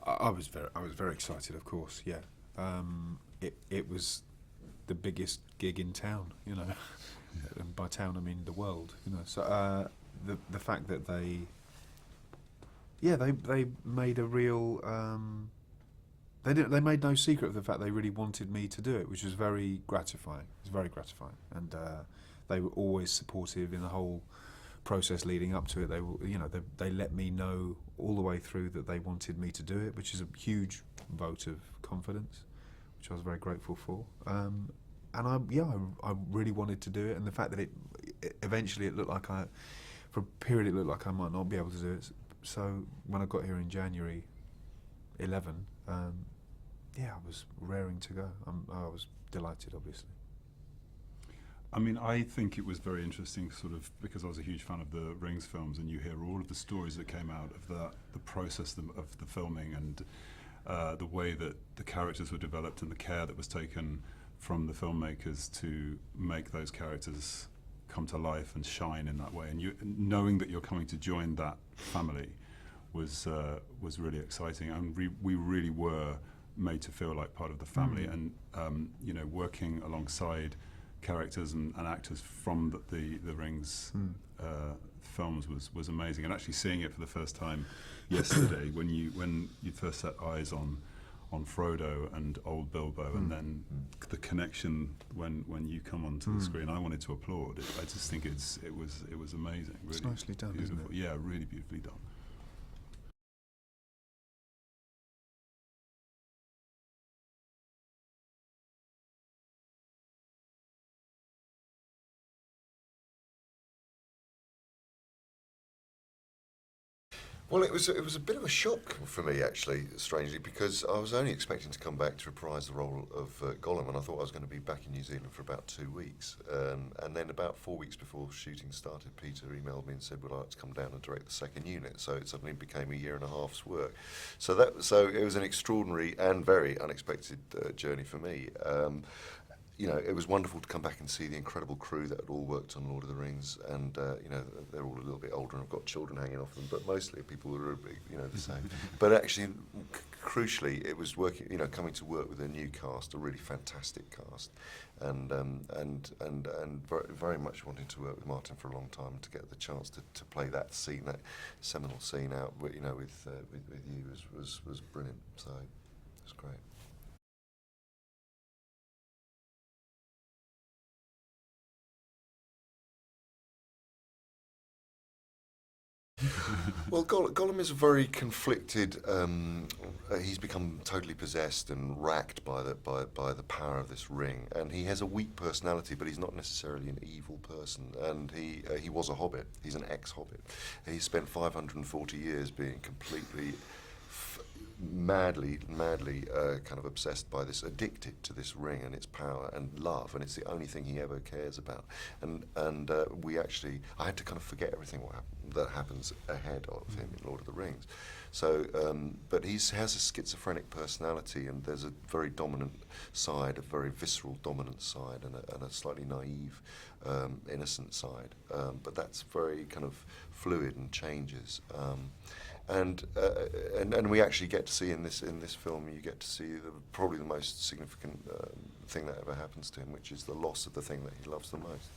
I was very excited, of course. Yeah, it was the biggest gig in town, you know, and by town I mean the world, you know. So the fact that they made a real they made no secret of the fact they really wanted me to do it, which was very gratifying. It was very gratifying, and they were always supportive in the whole process leading up to it. They were, you know, they let me know all the way through that they wanted me to do it, which is a huge vote of confidence, which I was very grateful for. And I really wanted to do it, and the fact that it eventually it looked like for a period it looked like I might not be able to do it. So when I got here in January 11, I was raring to go. I was delighted, obviously. I mean, I think it was very interesting, sort of, because I was a huge fan of the Rings films, and you hear all of the stories that came out of the process of the filming, and the way that the characters were developed and the care that was taken from the filmmakers to make those characters come to life and shine in that way. And knowing that you're coming to join that family was really exciting, and we really were made to feel like part of the family. And you know, working alongside characters and actors from the Rings films was amazing, and actually seeing it for the first time yesterday when you first set eyes on Frodo and old Bilbo, and then the connection when you come onto the screen, I wanted to applaud. I just think it was amazing. Really, it's nicely done, beautiful. Isn't it? Yeah, really beautifully done. Well, it was a bit of a shock for me, actually, strangely, because I was only expecting to come back to reprise the role of Gollum, and I thought I was going to be back in New Zealand for about 2 weeks. And then about 4 weeks before shooting started, Peter emailed me and said, "Would I like to come down and direct the second unit?" So it suddenly became a year and a half's work. So it was an extraordinary and very unexpected journey for me. You know, it was wonderful to come back and see the incredible crew that had all worked on Lord of the Rings, and you know, they're all a little bit older and I've got children hanging off them, but mostly people who are, you know, the same. But actually, crucially, it was working, you know, coming to work with a new cast, a really fantastic cast, and very much wanting to work with Martin for a long time, to get the chance to play that scene, that seminal scene out, you know, with you was brilliant. So it was great. Well, Gollum is a very conflicted. He's become totally possessed and racked by the power of this ring, and he has a weak personality, but he's not necessarily an evil person. And he was a hobbit. He's an ex-hobbit. He spent 540 years being completely madly kind of obsessed by this, addicted to this ring and its power and love, and it's the only thing he ever cares about. And I had to kind of forget everything that happens ahead of him in Lord of the Rings. So, but he has a schizophrenic personality, and there's a very dominant side, a very visceral dominant side, and a slightly naive, innocent side. But that's very kind of fluid and changes. And we actually get to see in this film, you get to see probably the most significant thing that ever happens to him, which is the loss of the thing that he loves the most.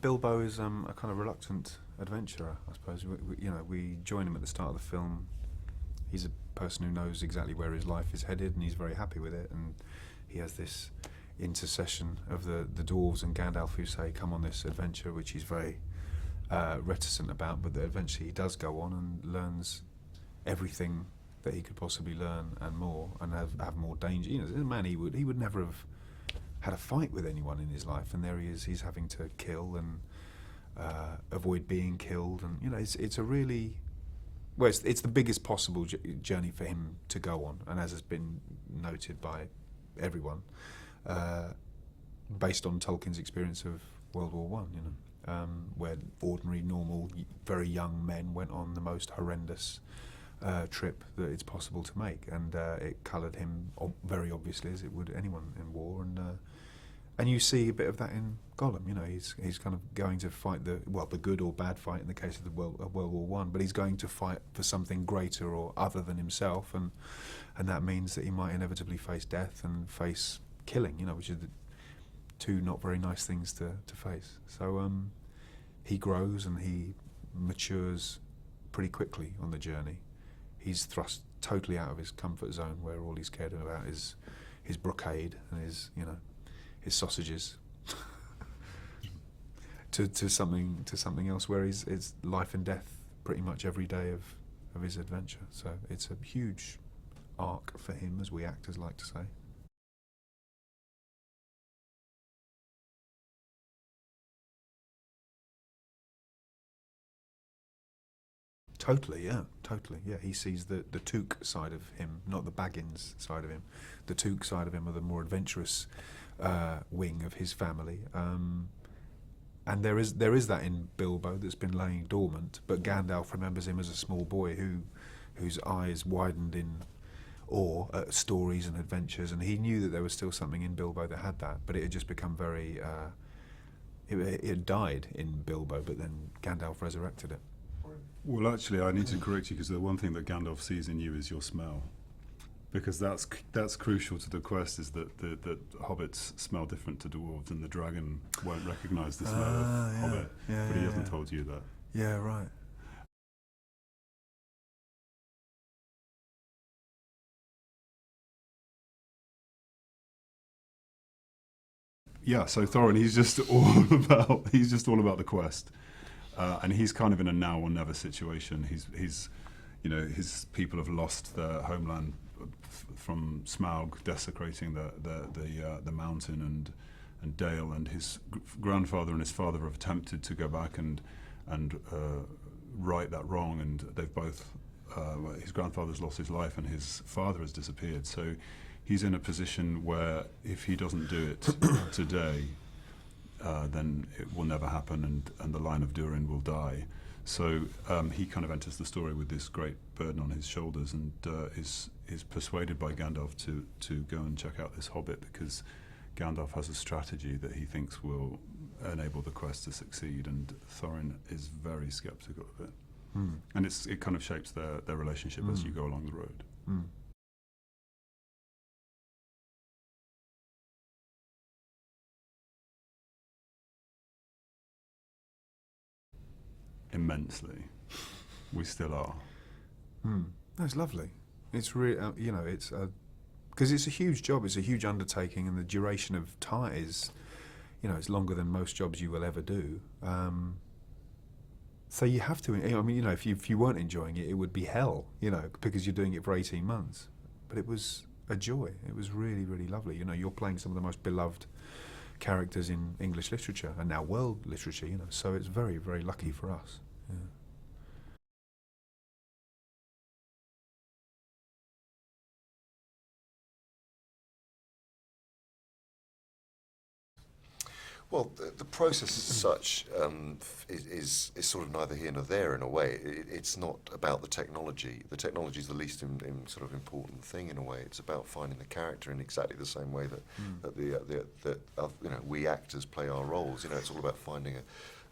Bilbo is a kind of reluctant adventurer, I suppose. We join him at the start of the film. He's a person who knows exactly where his life is headed, and he's very happy with it. And he has this intercession of the dwarves and Gandalf, who say, "Come on this adventure," which he's very reticent about, but that eventually he does go on and learns everything that he could possibly learn and more, and have more danger. You know, as a man, he would never have had a fight with anyone in his life, and there he is. He's having to kill and avoid being killed, and you know, it's a really it's the biggest possible journey for him to go on, and as has been noted by everyone, based on Tolkien's experience of World War I. You know. Where ordinary, normal, very young men went on the most horrendous trip that it's possible to make, and it coloured him very obviously, as it would anyone in war. And you see a bit of that in Gollum. You know, he's kind of going to fight the good or bad fight in the case of World War One, but he's going to fight for something greater or other than himself, and that means that he might inevitably face death and face killing. You know, which are the two not very nice things to face. So he grows and he matures pretty quickly on the journey. He's thrust totally out of his comfort zone, where all he's cared about is his brocade and his sausages, to something else where it's life and death pretty much every day of his adventure. So it's a huge arc for him, as we actors like to say. Totally, yeah. He sees the Took side of him, not the Baggins side of him. The Took side of him are the more adventurous wing of his family. And there is that in Bilbo that's been laying dormant, but Gandalf remembers him as a small boy whose eyes widened in awe at stories and adventures, and he knew that there was still something in Bilbo that had that, but it had just become very... it had died in Bilbo, but then Gandalf resurrected it. Well, actually, I need to correct you, because the one thing that Gandalf sees in you is your smell, because that's crucial to the quest. Is that the hobbits smell different to dwarves, and the dragon won't recognise the smell of hobbit, but he hasn't told you that. Yeah, right. Yeah, so Thorin, he's just all about the quest. And he's kind of in a now or never situation. He's his people have lost their homeland from Smaug desecrating the mountain and Dale, and his grandfather and his father have attempted to go back and right that wrong, and they've both his grandfather's lost his life and his father has disappeared. So he's in a position where if he doesn't do it today, then it will never happen, and the line of Durin will die. So he kind of enters the story with this great burden on his shoulders, and is persuaded by Gandalf to go and check out this hobbit, because Gandalf has a strategy that he thinks will enable the quest to succeed, and Thorin is very sceptical of it. And it kind of shapes their relationship as you go along the road. Immensely. We still are. That's lovely. It's really, it's because it's a huge job. It's a huge undertaking, and the duration of time is, it's longer than most jobs you will ever do. So you have to. I mean, if you weren't enjoying it, it would be hell. Because you're doing it for 18 months. But it was a joy. It was really, really lovely. You're playing some of the most beloved characters in English literature and now world literature. So it's very, very lucky for us. Yeah. Well, the process as such is sort of neither here nor there in a way. It's not about the technology. The technology is the least sort of important thing in a way. It's about finding the character in exactly the same way that we actors play our roles. It's all about finding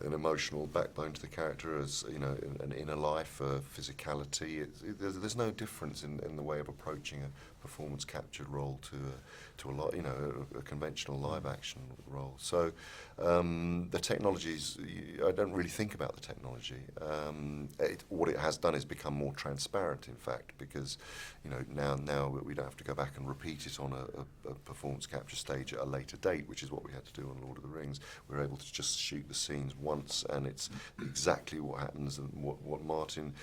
an emotional backbone to the character, as an inner life, physicality. There's no difference in the way of approaching a performance captured role to a conventional live action role. So the technologies, I don't really think about the technology. What it has done is become more transparent, in fact, because now we don't have to go back and repeat it on a performance capture stage at a later date, which is what we had to do on Lord of the Rings. We're able to just shoot the scenes once, and it's exactly what happens, and what Martin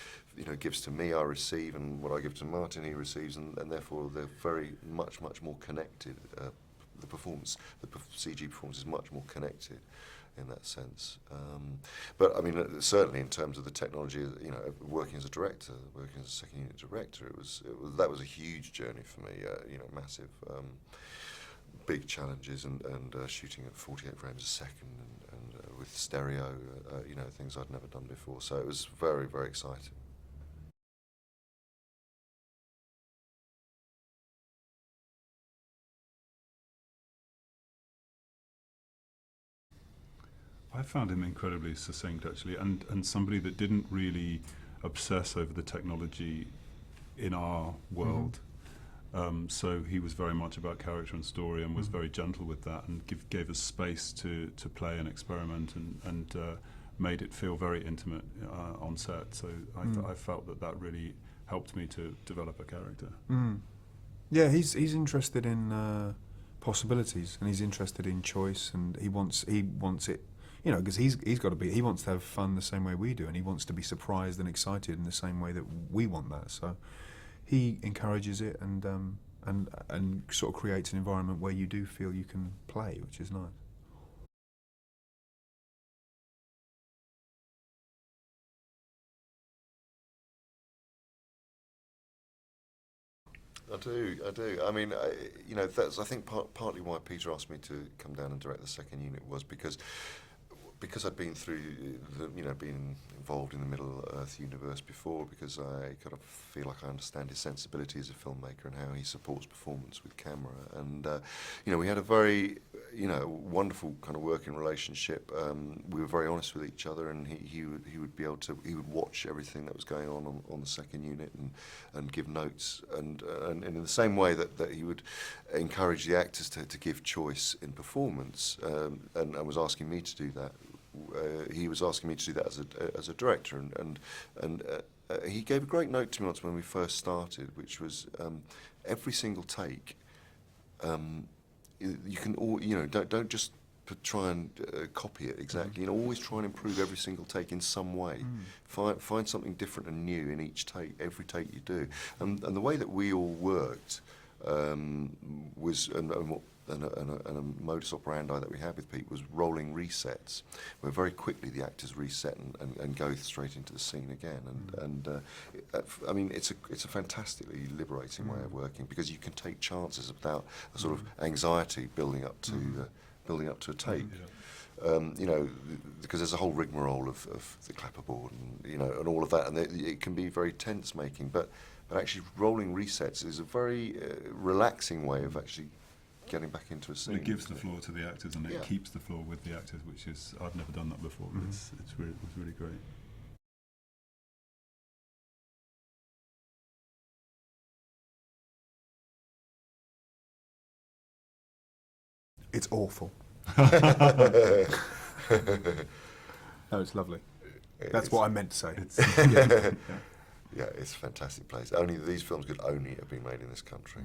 gives to me, I receive, and what I give to Martin, he receives, and therefore they're very much more connected. The CG performance is much more connected in that sense. But I mean, certainly in terms of the technology, working as a director, working as a second unit director, that was a huge journey for me. Massive, big challenges, and shooting at 48 frames a second, and with stereo, things I'd never done before. So it was very, very exciting. I found him incredibly succinct, actually, and somebody that didn't really obsess over the technology in our world. So he was very much about character and story, and was very gentle with that, and gave us space to play and experiment, and made it feel very intimate on set. So I felt that really helped me to develop a character. Yeah, he's interested in possibilities, and he's interested in choice, and he wants it, you know, because he wants to have fun the same way we do, and he wants to be surprised and excited in the same way that we want that. So he encourages it, and sort of creates an environment where you do feel you can play, which is nice. I do. I mean, you know, that's I think partly why Peter asked me to come down and direct the second unit was because I'd been through, been involved in the Middle Earth universe before, because I kind of feel like I understand his sensibility as a filmmaker and how he supports performance with camera. And, we had a very, wonderful kind of working relationship. We were very honest with each other, and he would watch everything that was going on the second unit and give notes. And in the same way that he would encourage the actors to give choice in performance, and was asking me to do that. He was asking me to do that as a director, and he gave a great note to me once when we first started, which was every single take. You can don't just try and copy it exactly. Always try and improve every single take in some way. Find something different and new in each take, every take you do. And the way that we all worked was and a modus operandi that we had with Pete was rolling resets, where very quickly the actors reset and go straight into the scene again. I mean, it's a fantastically liberating way of working, because you can take chances without a sort of anxiety building up to a take. Because there's a whole rigmarole of the clapperboard and all of that, and it can be very tense making. But actually, rolling resets is a very relaxing way of actually getting back into a scene. It gives the floor to the actors, and it keeps the floor with the actors, which is, I've never done that before. But it's really great. It's awful. No, it's lovely. That's what I meant to say. Yeah, it's a fantastic place. These films could only have been made in this country.